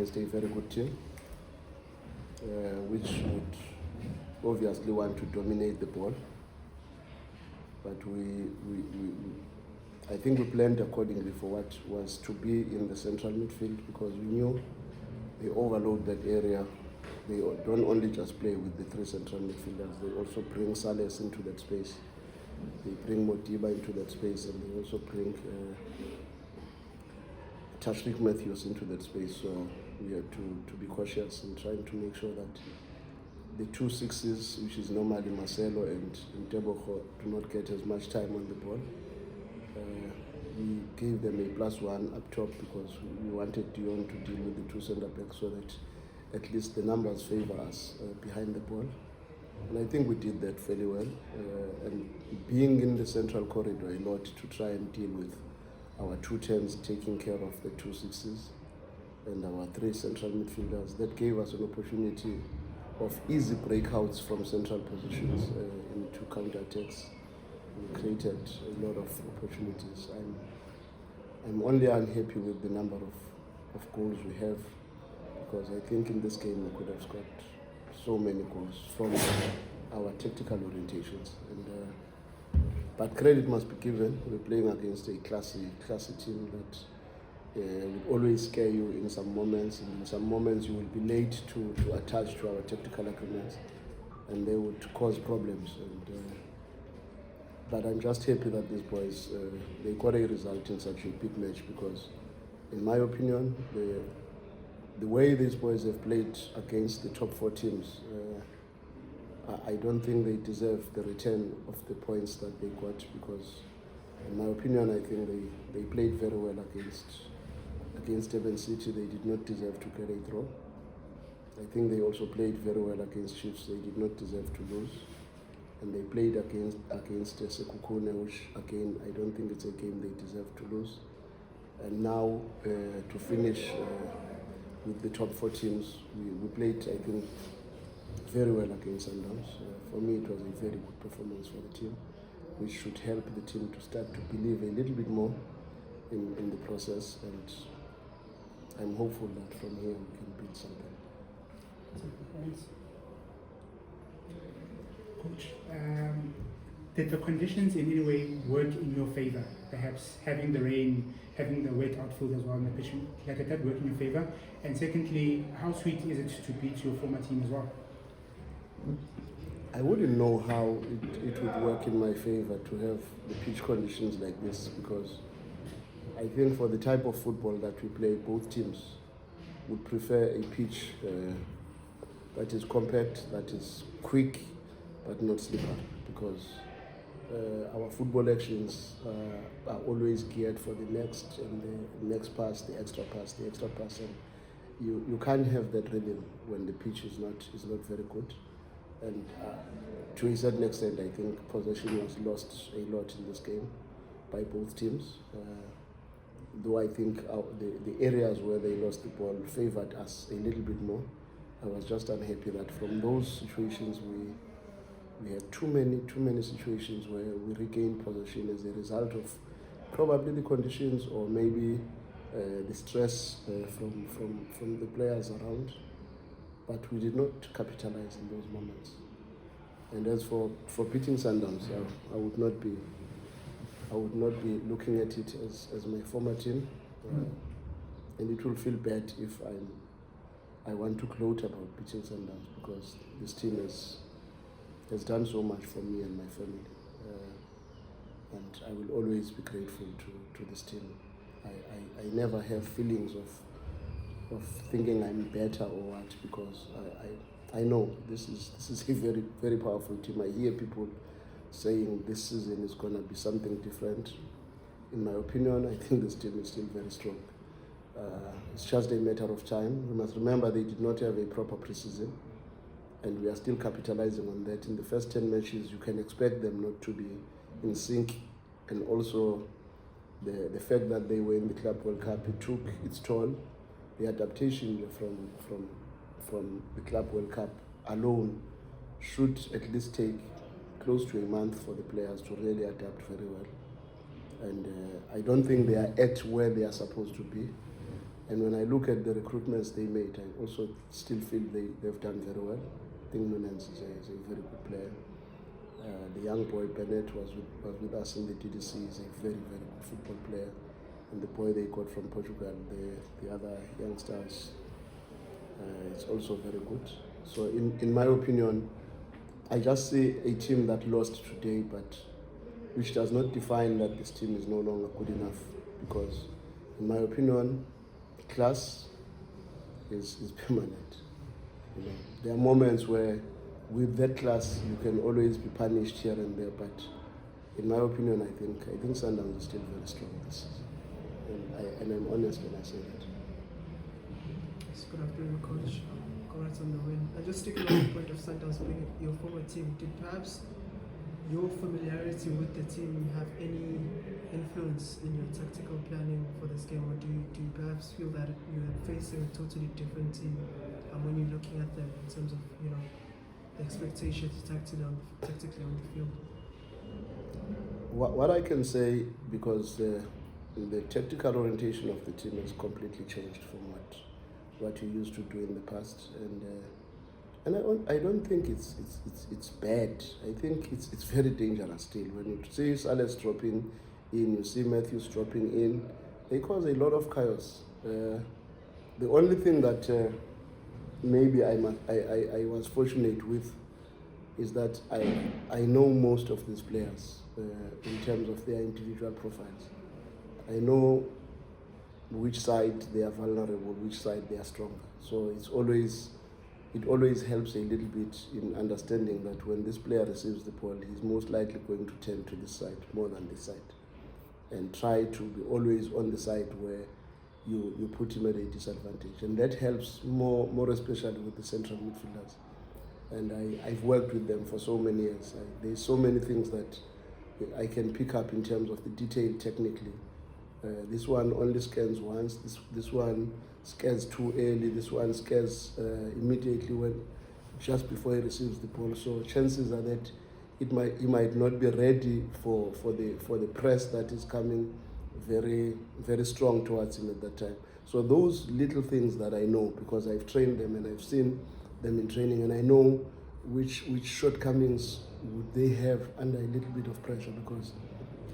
against a very good team, which would obviously want to dominate the ball. But I think we planned accordingly for what was to be in the central midfield, because we knew they overload that area. They don't only just play with the three central midfielders, they also bring Sales into that space. They bring Modiba into that space, and they also bring Tashrik Matthews into that space. So we had to be cautious and trying to make sure that the 2 sixes, which is normally Marcelo and Tebogo, do not get as much time on the ball. We gave them a +1 up top because we wanted Dion to deal with the 2 centre backs so that at least the numbers favour us behind the ball. And I think we did that fairly well. And being in the central corridor a lot to try and deal with our 2 10s taking care of the 2 sixes and our 3 central midfielders, that gave us an opportunity of easy breakouts from central positions into counter-attacks. We created a lot of opportunities. I'm only unhappy with the number of goals we have, because I think in this game we could have scored so many goals from our tactical orientations. But credit must be given. We're playing against a classy team that will always scare you in some moments, and in some moments you will be late to attach to our tactical agreements, and they would cause problems. But I'm just happy that these boys, they got a result in such a big match, because in my opinion, the way these boys have played against the top 4 teams, I don't think they deserve the return of the points that they got, because in my opinion, I think they played very well against Durban City. They did not deserve to get a draw. I think they also played very well against Chiefs. They did not deserve to lose. And they played against Sekhukhune, which again, I don't think it's a game they deserve to lose. And now to finish with the top 4 teams, we played, I think, very well against Sundowns. For me, it was a very good performance for the team, which should help the team to start to believe a little bit more in the process. And I'm hopeful that from here we can build something. Coach, did the conditions in any way work in your favour? Perhaps having the rain, having the wet outfield as well on the pitch, did that work in your favour? And secondly, how sweet is it to beat your former team as well? I wouldn't know how it would work in my favour to have the pitch conditions like this, because I think for the type of football that we play, both teams would prefer a pitch that is compact, that is quick, but not slippery, because our football actions are always geared for the next and the next pass, the extra pass, and you can't have that rhythm when the pitch is not very good. And to a certain extent, I think possession was lost a lot in this game by both teams. Though I think the areas where they lost the ball favoured us a little bit more. I was just unhappy that from those situations we had too many situations where we regained possession as a result of probably the conditions, or maybe the stress from the players around. But we did not capitalize in those moments. And as for beating Sundowns, I would not be looking at it as my former team, and it will feel bad if I want to gloat about beating Sundowns, because this team has done so much for me and my family, and I will always be grateful to this team. I never have feelings of thinking I'm better or what, because I know this is a very, very powerful team. I hear people saying this season is going to be something different. In my opinion, I think this team is still very strong. It's just a matter of time. We must remember they did not have a proper preseason, and we are still capitalizing on that. In the first 10 matches, you can expect them not to be in sync, and also the fact that they were in the Club World Cup, it took its toll. The adaptation from the Club World Cup alone should at least take close to a month for the players to really adapt very well. And I don't think they are at where they are supposed to be. And when I look at the recruitments they made, I also still feel they've done very well. I think Nunez is a very good player. The young boy Bennett was with us in the DDC. He's a very, very good football player. And the boy they got from Portugal, the other youngsters, it's also very good. So in my opinion, I just see a team that lost today, but which does not define that this team is no longer good enough, because in my opinion, class is permanent. You know, there are moments where with that class you can always be punished here and there, but in my opinion, I think Sundowns is still very strong this season. And I'm honest when I say that. Yes, good afternoon, Coach. Congrats on the win. And just sticking on the point of Sundowns being your former team, did perhaps your familiarity with the team have any influence in your tactical planning for this game, or do you perhaps feel that you are facing a totally different team when you're looking at them in terms of the expectations tactically on the field? What I can say, because the tactical orientation of the team has completely changed from what you used to do in the past, and I don't think it's bad. I think it's very dangerous still. When you see Salas dropping in, you see Matthews dropping in, they cause a lot of chaos. The only thing that maybe I was fortunate with is that I know most of these players in terms of their individual profiles. I know which side they are vulnerable, which side they are stronger. So it always helps a little bit in understanding that when this player receives the ball, he's most likely going to turn to this side more than this side, and try to be always on the side where you put him at a disadvantage. And that helps more especially with the central midfielders. And I've worked with them for so many years. There's so many things that I can pick up in terms of the detail technically. This one only scans once, this one scans too early, this one scans immediately just before he receives the ball. So chances are that he might not be ready for the press that is coming very, very strong towards him at that time. So those little things that I know, because I've trained them and I've seen them in training, and I know which shortcomings would they have under a little bit of pressure, because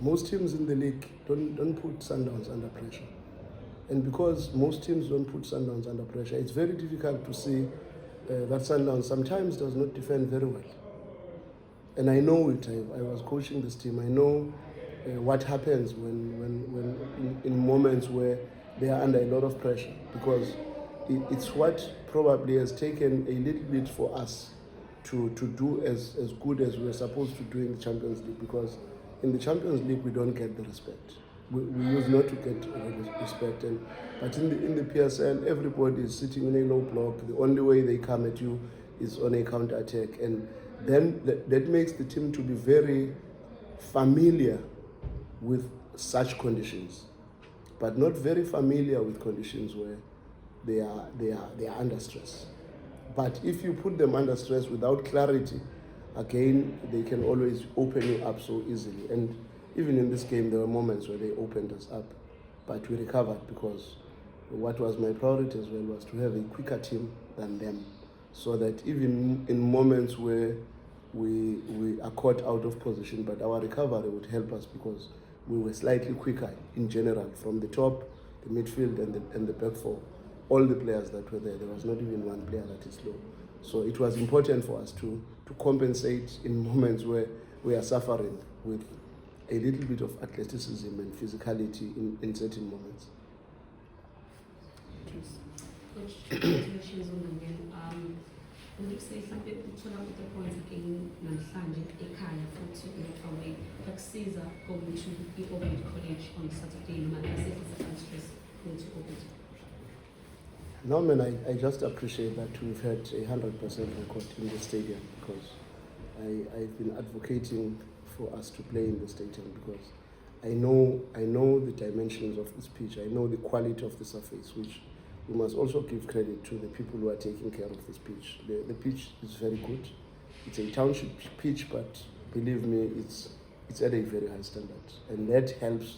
most teams in the league don't put Sundowns under pressure. And because most teams don't put Sundowns under pressure, it's very difficult to see that Sundowns sometimes does not defend very well. And I know it. I was coaching this team. I know what happens when in moments where they are under a lot of pressure, because it's what probably has taken a little bit for us to do as good as we're supposed to do in the Champions League, because in the Champions League we don't get the respect. We used not to get respect, but in the PSL everybody is sitting in a low block. The only way they come at you is on a counter attack, and then that makes the team to be very familiar with such conditions, but not very familiar with conditions where they are under stress. But if you put them under stress without clarity, again, they can always open you up so easily. And even in this game, there were moments where they opened us up, but we recovered, because what was my priority as well was to have a quicker team than them, so that even in moments where we are caught out of position, but our recovery would help us, because we were slightly quicker in general, from the top, the midfield, and the back four. All the players that were there was not even one player that is low. So it was important for us to compensate in moments where we are suffering with a little bit of athleticism and physicality in certain moments. Coach, congratulations on the win. Would you say something to turn up with the points again namhlanje ekhaya futhi away akusiza going to i-Orbit College on Saturday, no matter if stress going to Orbit? No, man, I just appreciate that we've had a 100% record in the stadium, because I've been advocating for us to play in the stadium, because I know the dimensions of this pitch. I know the quality of the surface, which we must also give credit to the people who are taking care of this pitch. The pitch is very good. It's a township pitch, but believe me, it's at a very high standard, and that helps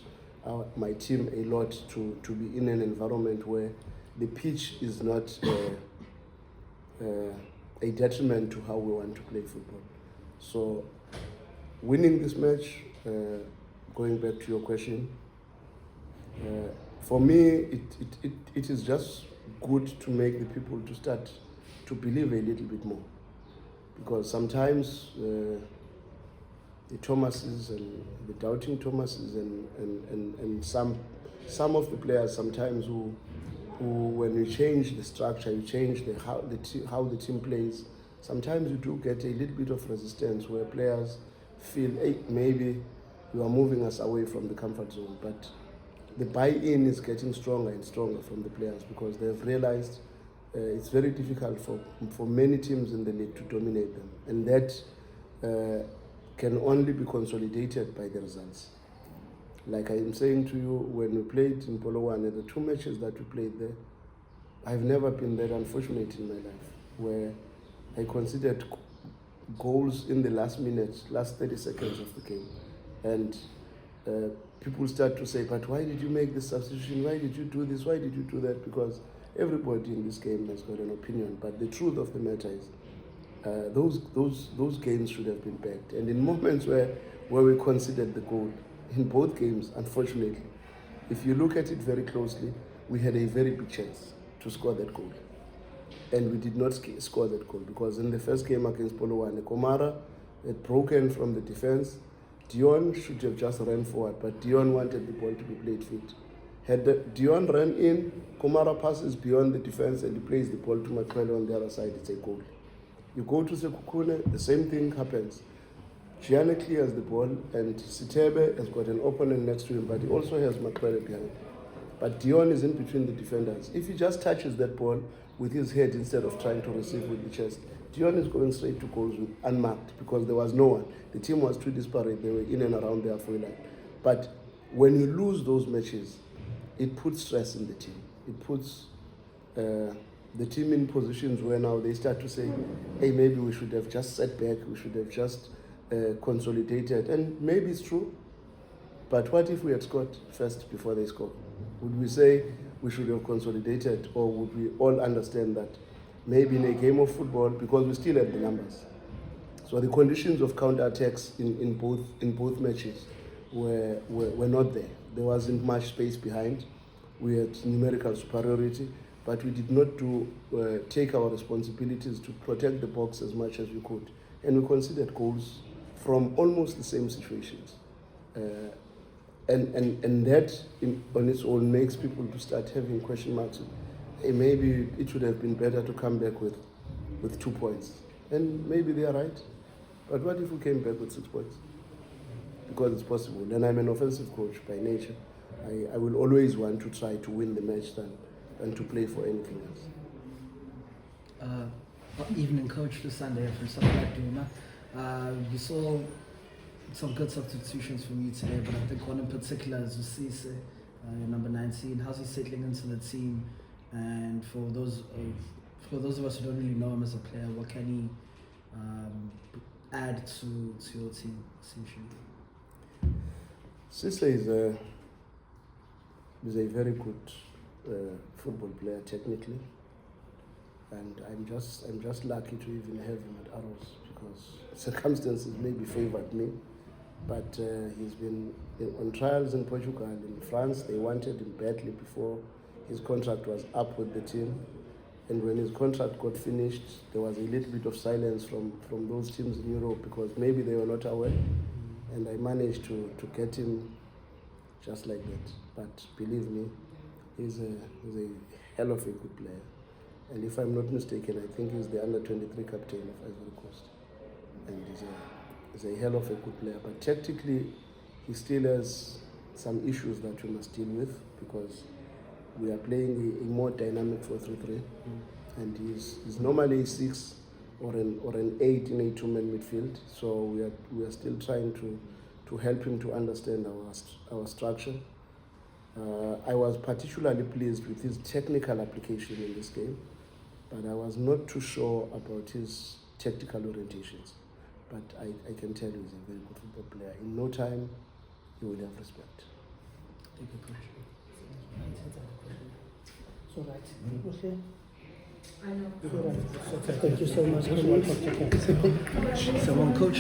my team a lot to be in an environment where the pitch is not a detriment to how we want to play football. So winning this match, going back to your question, for me it is just good to make the people to start to believe a little bit more, because sometimes the Thomases and the doubting Thomases and some of the players sometimes who when you change the structure, you change how the team plays, sometimes you do get a little bit of resistance where players feel, hey, maybe you are moving us away from the comfort zone. But the buy-in is getting stronger and stronger from the players, because they've realized it's very difficult for many teams in the league to dominate them, and that can only be consolidated by the results. Like I am saying to you, when we played in Polokwane, the 2 matches that we played there, I've never been that unfortunate in my life, where I considered goals in the last 30 seconds of the game. And people start to say, but why did you make this substitution? Why did you do this? Why did you do that? Because everybody in this game has got an opinion. But the truth of the matter is, those games should have been backed. And in moments where we considered the goal, in both games, unfortunately, if you look at it very closely, we had a very big chance to score that goal. And we did not score that goal, because in the first game against Polokwane, Komara had broken from the defense. Dion should have just ran forward, but Dion wanted the ball to be played fit. Had Dion ran in, Komara passes beyond the defense and he plays the ball to Makwele on the other side, it's a goal. You go to Sekhukhune, the same thing happens. Gianni clears the ball and Sitebe has got an opponent next to him, but he also has Makwele behind. But Dion is in between the defenders. If he just touches that ball with his head instead of trying to receive with the chest, Dion is going straight to goals with unmarked, because there was no one. The team was too disparate. They were in and around their halfway line. But when you lose those matches, it puts stress in the team. It puts the team in positions where now they start to say, hey, maybe we should have just sat back, we should have just consolidated. And maybe it's true, but what if we had scored first before they scored? Would we say we should have consolidated, or would we all understand that maybe in a game of football, because we still had the numbers? So the conditions of counter-attacks in both matches were not there. There wasn't much space behind. We had numerical superiority, but we did not take our responsibilities to protect the box as much as we could. And we conceded goals from almost the same situations. And that on its own makes people to start having question marks. Hey, maybe it would have been better to come back with 2 points. And maybe they are right. But what if we came back with 6 points? Because it's possible. And I'm an offensive coach by nature. I will always want to try to win the match than to play for anything else. Evening, coach. This Sunday from South Africa. We saw some good substitutions from you today, but I think one in particular is Usise, number 19. How's he settling into the team? And for those of us who don't really know him as a player, what can he add to your team, essentially? Sise is a very good football player technically, and I'm just lucky to even have him at Arrows, because circumstances maybe favored me. But he's been on trials in Portugal, in France. They wanted him badly before his contract was up with the team. And when his contract got finished, there was a little bit of silence from those teams in Europe, because maybe they were not aware. And I managed to get him just like that. But believe me, he's a hell of a good player. And if I'm not mistaken, I think he's the under-23 captain of Ivory Coast. And he's a hell of a good player. But tactically, he still has some issues that we must deal with, because we are playing a more dynamic 4-3-3. And he's normally a 6 or an 8 in a two-man midfield. So we are still trying to help him to understand our structure. I was particularly pleased with his technical application in this game, but I was not too sure about his tactical orientations. But I can tell you he's a very good football player. In no time, he will have respect. Thank you, Coach. So right. Okay. I know. So right. Thank you so much. So, coach.